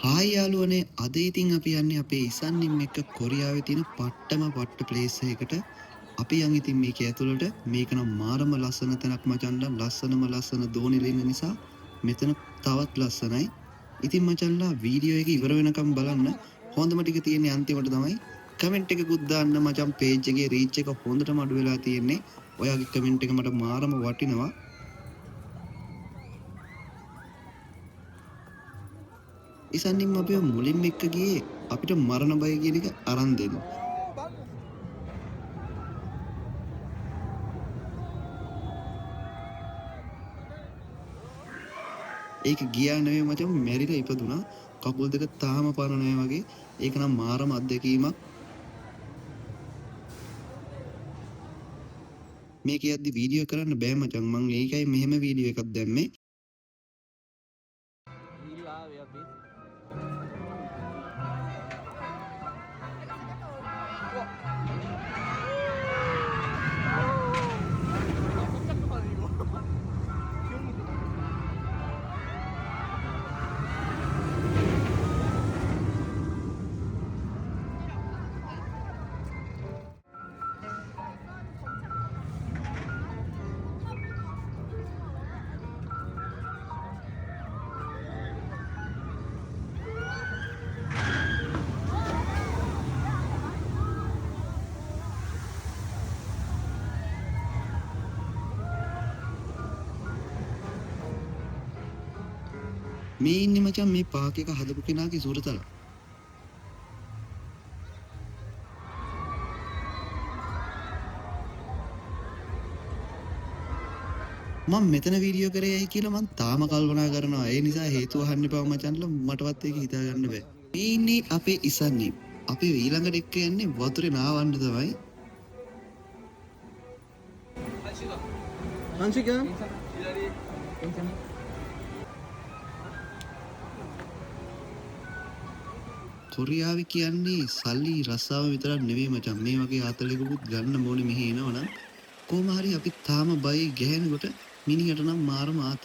Hi යාළුවනේ අද ඉතින් අපි යන්නේ අපේ ඉසන්නින් එක්ක කොරියාවේ තියෙන පට්ටම පට්ට ප්ලේස් එකකට. අපි යන් ඉතින් මේක ඇතුළට. මේක නම් මාරම ලස්සන තැනක් මචන්ලා. ලස්සන දෝණිල ඉන්න නිසා මෙතන තවත් ලස්සනයි. ඉතින් මචන්ලා වීඩියෝ එක ඉවර වෙනකම් බලන්න. හොඳම ටික තියෙන්නේ අන්තිමට තමයි. කමෙන්ට් එකකුත් දාන්න මචන්. පේජ් එකේ රීච් එක හොඳටම අඩු වෙලා තියෙන්නේ. ඔයාගේ කමෙන්ට් එක මට මාරම වටිනවා. ඉසන්නින් අපිව මුලින්ම එක්ක ගියේ අපිට මරණ බය කියන එක අරන් දෙන්න. ඒක ගියා නෙවෙයි මචං, මැරිලා ඉපදුනා. කකුල් දෙක තාම පන නැහැ වගේ. ඒක නම් මාරම අත්දැකීමක්. මේක යද්දි වීඩියෝ කරන්න බෑ මචං. මං ඒකයි මෙහෙම වීඩියෝ එකක් දැම්මේ. මේ ඉන්නේ මචං මේ පාක් එක හදපු කෙනාගේ සුරතල. මම මෙතන වීඩියෝ කරේ ඇයි කියලා මං තාම කල්පනා කරනවා. ඒ නිසා හේතුව අහන්න එපා මචන්ලා. මටවත් ඒක හිතා ගන්න බෑ. මේ ඉන්නේ අපේ ඉසන්නේ. අපි ඊළඟට එක්ක යන්නේ වතුරේ නාවන්න තමයි. 한식이야? කොරියාවේ කියන්නේ සල්ලි රස්සාව විතරක් නෙවෙයි මචං. මේ වගේ ආතලෙකුත් ගන්න ඕනේ මෙහි එනවනම්. කොහොම හරි අපි තාම බයි ගෑනකොට මිනිහට නම් මාරම ආත.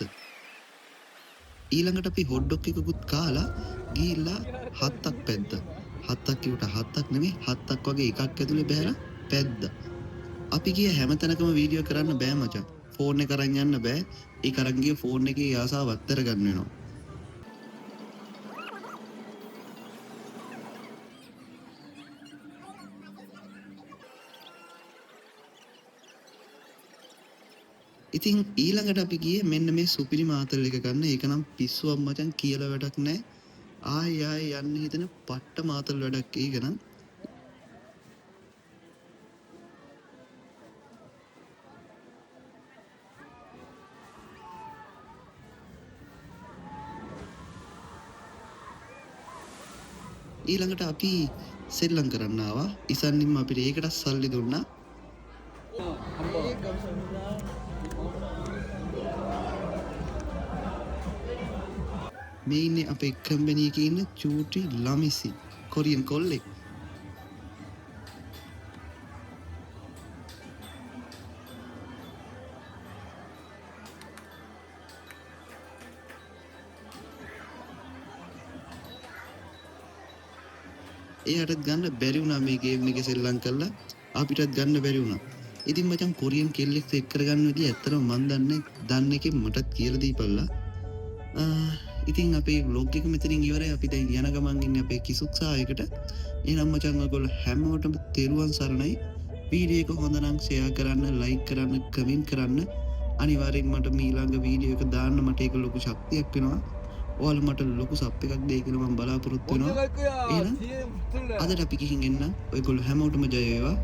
ඊළඟට අපි හොට්ඩොක් එකකුත් කාලා ගිහිල්ලා හත්තක් පැද්දා. හත්තක් කිව්වට හත්තක් නෙමෙයි, හත්තක් වගේ එකක් ඇතුලේ බෑලා පැද්දා. අපි ගිය හැම තැනකම වීඩියෝ කරන්න බෑ මචං. ෆෝන් එක අරන් යන්න බෑ. ඒක අරන් ගිය ෆෝන් එකේ ආසාව අත්තර ගන්න වෙනවා. ඉතින් ඊළඟට අපි ගියේ මෙන්න මේ සුපිරි මාතල් එක ගන්න. ඒක නම් පිස්සුවක් මචං, කියලා වැඩක් නැහැ. ආයෙ යන්න හිතෙන පට්ට මාතල් වැඩක් ඒක නම්. ඊළඟට අපි සෙල්ලම් කරන්න ආවා. ඉසන්නින්ම අපිට ඒකට සල්ලි දුන්නා. මේ ඉන්නේ අපේ කම්පැනි එකේ ඉන්න චූටි ළමිසි කොරියන් කොල්ලෙක්. එයාටත් ගන්න බැරි වුණා මේ ගේම් එකේ සෙල්ලම් කරලා. අපිටත් ගන්න බැරි වුණා. ඉතින් මචං කොරියන් කෙල්ලෙක් සෙට් කරගන්න විදිය ඇත්තටම මන් දන්නේ එකෙන් මටත් කියලා දීපල්ලා. ඉතින් අපේ vlog එක මෙතනින් ඉවරයි. අපි දැන් යන ගමන් ඉන්නේ අපේ කිසුක්සායකට. එහෙනම් මචං ඔයගොල්ලෝ හැමෝටම තෙරුවන් සරණයි. වීඩියෝ එක හොඳ නම් ෂෙයා කරන්න, ලයික් කරන්න, කමෙන්ට් කරන්න. අනිවාර්යෙන් මට ඊළඟ වීඩියෝ එක දාන්න. මට ඒක ලොකු ශක්තියක් වෙනවා. ඔයාලා මට ලොකු සබ් එකක් දෙයි කියලා මම බලාපොරොත්තු වෙනවා. එහෙනම් අදට අපි ගිහින් එන්න. ඔයගොල්ලෝ හැමෝටම ජය වේවා.